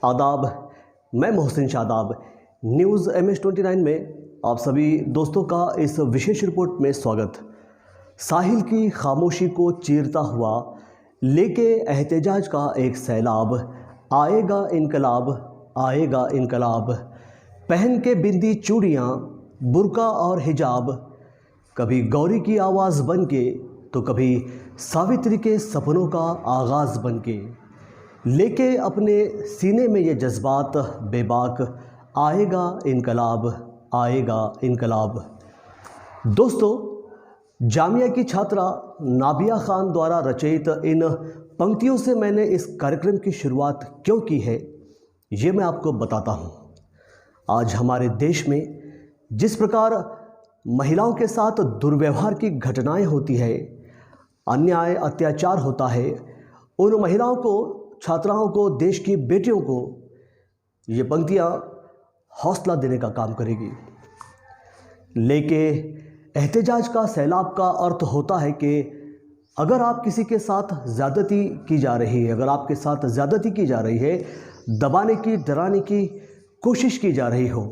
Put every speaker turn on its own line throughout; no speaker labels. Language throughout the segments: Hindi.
आदाब, मैं मोहसिन शादाब। न्यूज़ MS-29 में आप सभी दोस्तों का इस विशेष रिपोर्ट में स्वागत। साहिल की खामोशी को चीरता हुआ लेके एहतजाज का एक सैलाब, आएगा इनकलाब, आएगा इनकलाब। पहन के बिंदी चूड़ियाँ, बुर्का और हिजाब, कभी गौरी की आवाज़ बन के तो कभी सावित्री के सपनों का आगाज़ बन के, लेके अपने सीने में ये जज्बात बेबाक, आएगा इनकलाब, आएगा इनकलाब। दोस्तों, जामिया की छात्रा नाबिया खान द्वारा रचित इन पंक्तियों से मैंने इस कार्यक्रम की शुरुआत क्यों की है, ये मैं आपको बताता हूँ। आज हमारे देश में जिस प्रकार महिलाओं के साथ दुर्व्यवहार की घटनाएं होती है, अन्याय अत्याचार होता है, उन महिलाओं को, छात्राओं को, देश की बेटियों को ये पंक्तियाँ हौसला देने का काम करेगी। लेके एहतजाज का सैलाब का अर्थ होता है कि अगर आप किसी के साथ ज़्यादती की जा रही है, अगर आपके साथ ज़्यादती की जा रही है, दबाने की, डराने की कोशिश की जा रही हो,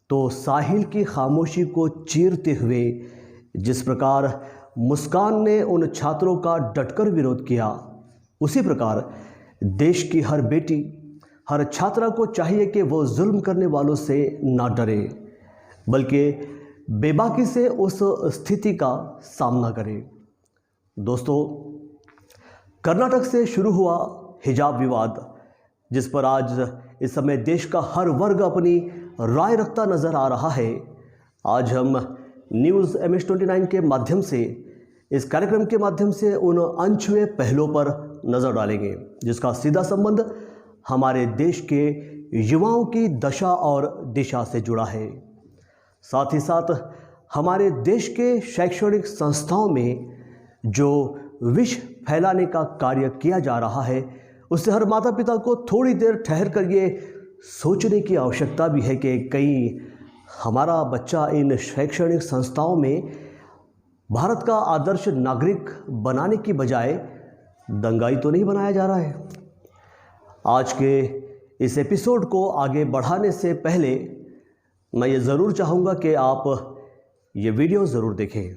तो साहिल की खामोशी को चीरते हुए जिस प्रकार मुस्कान ने उन छात्रों का डटकर विरोध किया, उसी प्रकार देश की हर बेटी, हर छात्रा को चाहिए कि वो जुल्म करने वालों से ना डरे, बल्कि बेबाकी से उस स्थिति का सामना करे। दोस्तों, कर्नाटक से शुरू हुआ हिजाब विवाद, जिस पर आज इस समय देश का हर वर्ग अपनी राय रखता नज़र आ रहा है, आज हम न्यूज़ MS-29 के माध्यम से, इस कार्यक्रम के माध्यम से उन अनछुए पहलुओं पर नज़र डालेंगे जिसका सीधा संबंध हमारे देश के युवाओं की दशा और दिशा से जुड़ा है। साथ ही साथ हमारे देश के शैक्षणिक संस्थाओं में जो विष फैलाने का कार्य किया जा रहा है, उससे हर माता पिता को थोड़ी देर ठहर कर ये सोचने की आवश्यकता भी है कि कहीं हमारा बच्चा इन शैक्षणिक संस्थाओं में भारत का आदर्श नागरिक बनाने की बजाय दंगाई तो नहीं बनाया जा रहा है। आज के इस एपिसोड को आगे बढ़ाने से पहले मैं ये ज़रूर चाहूँगा कि आप ये वीडियो ज़रूर देखें।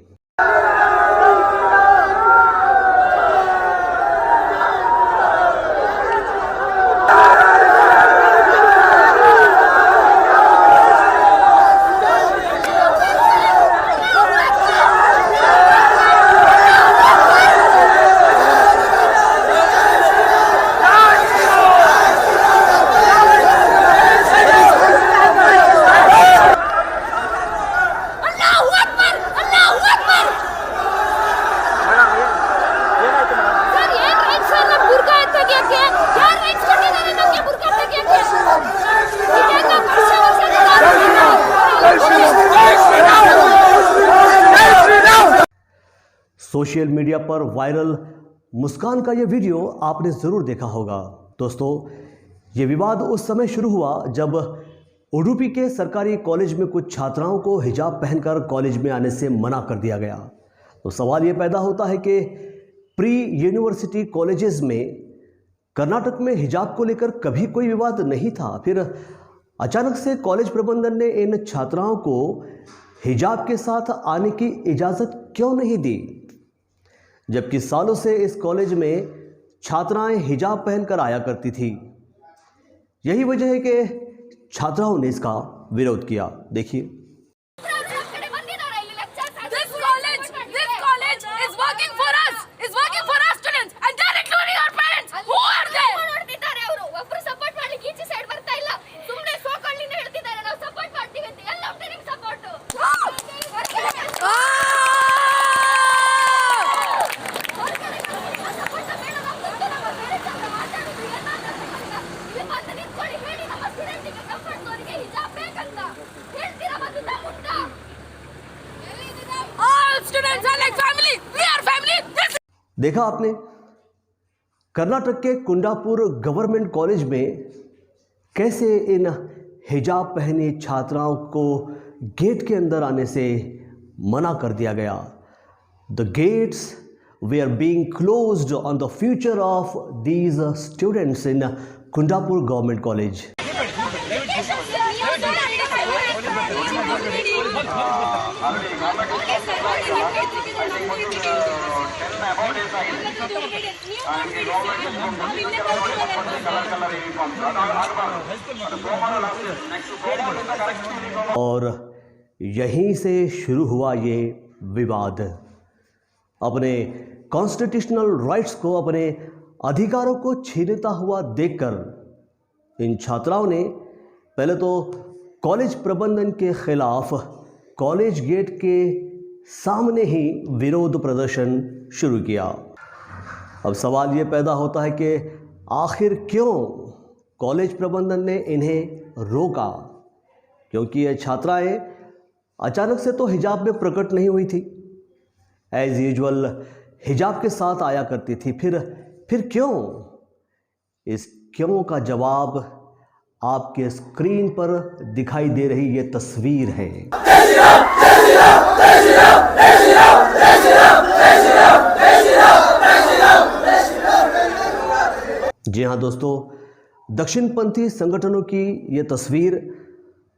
सोशल मीडिया पर वायरल मुस्कान का ये वीडियो आपने ज़रूर देखा होगा। दोस्तों, ये विवाद उस समय शुरू हुआ जब उडुपी के सरकारी कॉलेज में कुछ छात्राओं को हिजाब पहनकर कॉलेज में आने से मना कर दिया गया। तो सवाल ये पैदा होता है कि प्री यूनिवर्सिटी कॉलेजेस में कर्नाटक में हिजाब को लेकर कभी कोई विवाद नहीं था, फिर अचानक से कॉलेज प्रबंधन ने इन छात्राओं को हिजाब के साथ आने की इजाज़त क्यों नहीं दी, जबकि सालों से इस कॉलेज में छात्राएं हिजाब पहनकर आया करती थी। यही वजह है कि छात्राओं ने इसका विरोध किया। देखिए। देखा आपने, कर्नाटक के कुंडापुर गवर्नमेंट कॉलेज में कैसे इन हिजाब पहनी छात्राओं को गेट के अंदर आने से मना कर दिया गया। The gates were being closed on the future of these students in Kundapur government college. और यहीं से शुरू हुआ ये विवाद। अपने कॉन्स्टिट्यूशनल राइट्स को, अपने अधिकारों को छीनता हुआ देखकर इन छात्राओं ने पहले तो कॉलेज प्रबंधन के खिलाफ कॉलेज गेट के सामने ही विरोध प्रदर्शन शुरू किया। अब सवाल ये पैदा होता है कि आखिर क्यों कॉलेज प्रबंधन ने इन्हें रोका, क्योंकि ये छात्राएं अचानक से तो हिजाब में प्रकट नहीं हुई थी, एज यूजुअल हिजाब के साथ आया करती थी। फिर क्यों? इस क्यों का जवाब आपके स्क्रीन पर दिखाई दे रही ये तस्वीर है। जी हाँ दोस्तों, दक्षिणपंथी संगठनों की ये तस्वीर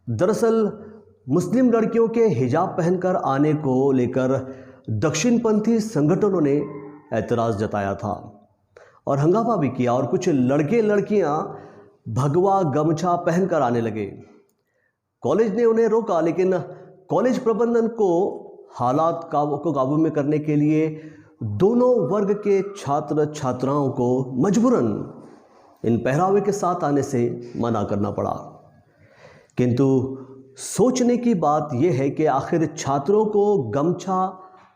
दरअसल मुस्लिम लड़कियों के हिजाब पहनकर आने को लेकर दक्षिणपंथी संगठनों ने ऐतराज़ जताया था और हंगामा भी किया, और कुछ लड़के लड़कियां भगवा गमछा पहनकर आने लगे। कॉलेज ने उन्हें रोका, लेकिन कॉलेज प्रबंधन को हालात को काबू में करने के लिए दोनों वर्ग के छात्र छात्राओं को मजबूरन इन पहरावे के साथ आने से मना करना पड़ा। किंतु सोचने की बात यह है कि आखिर छात्रों को गमछा,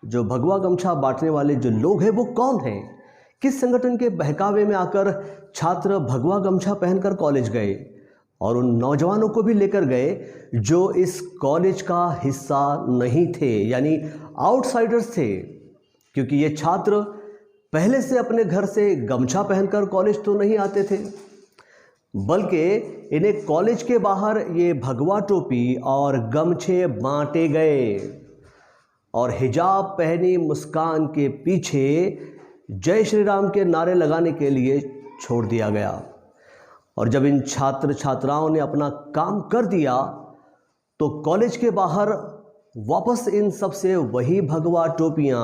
जो भगवा गमछा बांटने वाले जो लोग हैं, वो कौन हैं? किस संगठन के बहकावे में आकर छात्र भगवा गमछा पहनकर कॉलेज गए और उन नौजवानों को भी लेकर गए जो इस कॉलेज का हिस्सा नहीं थे, यानी आउटसाइडर्स थे। क्योंकि ये छात्र पहले से अपने घर से गमछा पहनकर कॉलेज तो नहीं आते थे, बल्कि इन्हें कॉलेज के बाहर ये भगवा टोपी और गमछे बांटे गए और हिजाब पहनी मुस्कान के पीछे जय श्री राम के नारे लगाने के लिए छोड़ दिया गया। और जब इन छात्र छात्राओं ने अपना काम कर दिया तो कॉलेज के बाहर वापस इन सब से वही भगवा टोपियां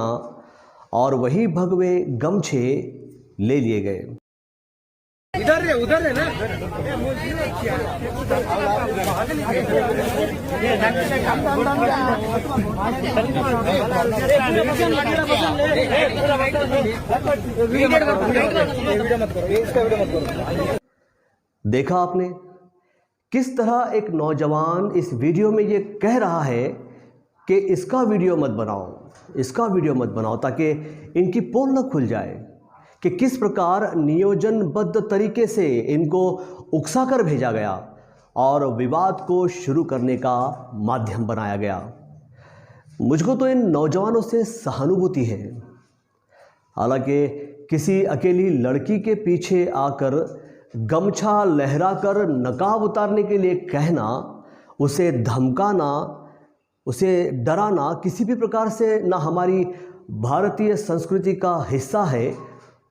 और वही भगवे गमछे ले लिए गए।
उधर है ना।
देखा आपने किस तरह एक नौजवान इस वीडियो में ये कह रहा है कि इसका वीडियो मत बनाओ, इसका वीडियो मत बनाओ, ताकि इनकी पोल न खुल जाए कि किस प्रकार नियोजनबद्ध तरीके से इनको उकसाकर भेजा गया और विवाद को शुरू करने का माध्यम बनाया गया। मुझको तो इन नौजवानों से सहानुभूति है। हालांकि किसी अकेली लड़की के पीछे आकर गमछा लहराकर नकाब उतारने के लिए कहना, उसे धमकाना, उसे डराना किसी भी प्रकार से ना हमारी भारतीय संस्कृति का हिस्सा है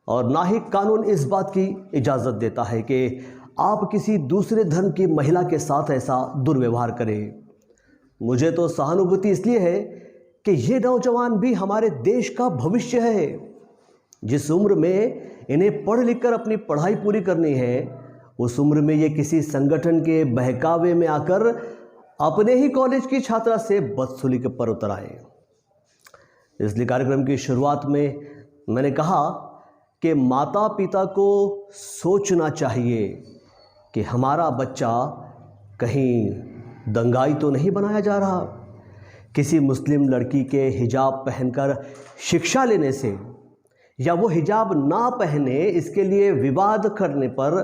और ना ही कानून इस बात की इजाज़त देता है कि आप किसी दूसरे धर्म की महिला के साथ ऐसा दुर्व्यवहार करें। मुझे तो सहानुभूति इसलिए है कि ये नौजवान भी हमारे देश का भविष्य है। जिस उम्र में इन्हें पढ़ लिख कर अपनी पढ़ाई पूरी करनी है, उस उम्र में ये किसी संगठन के बहकावे में आकर अपने ही कॉलेज की छात्रा से बदसलूकी पर उतर आए। इसलिए कार्यक्रम की शुरुआत में मैंने कहा कि माता पिता को सोचना चाहिए कि हमारा बच्चा कहीं दंगाई तो नहीं बनाया जा रहा। किसी मुस्लिम लड़की के हिजाब पहनकर शिक्षा लेने से या वो हिजाब ना पहने इसके लिए विवाद करने पर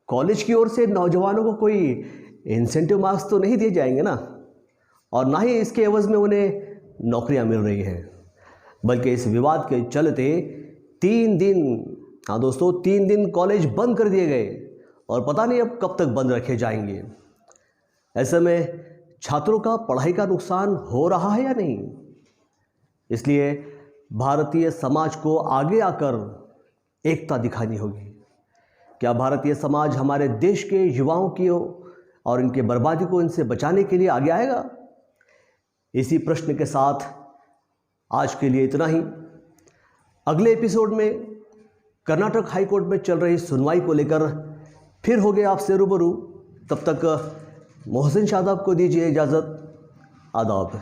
कॉलेज की ओर से नौजवानों को कोई इंसेंटिव मार्क्स तो नहीं दिए जाएंगे ना, और ना ही इसके एवज में उन्हें नौकरियां मिल रही हैं। बल्कि इस विवाद के चलते 3 दिन, हाँ दोस्तों, 3 दिन कॉलेज बंद कर दिए गए और पता नहीं अब कब तक बंद रखे जाएंगे। ऐसे में छात्रों का पढ़ाई का नुकसान हो रहा है या नहीं? इसलिए भारतीय समाज को आगे आकर एकता दिखानी होगी, क्या भारतीय समाज हमारे देश के युवाओं की और इनके बर्बादी को इनसे बचाने के लिए आगे आएगा? इसी प्रश्न के साथ आज के लिए इतना ही। अगले एपिसोड में कर्नाटक हाई कोर्ट में चल रही सुनवाई को लेकर फिर हो गए आपसे रूबरू। तब तक मोहसिन शादाब को दीजिए इजाज़त। आदाब।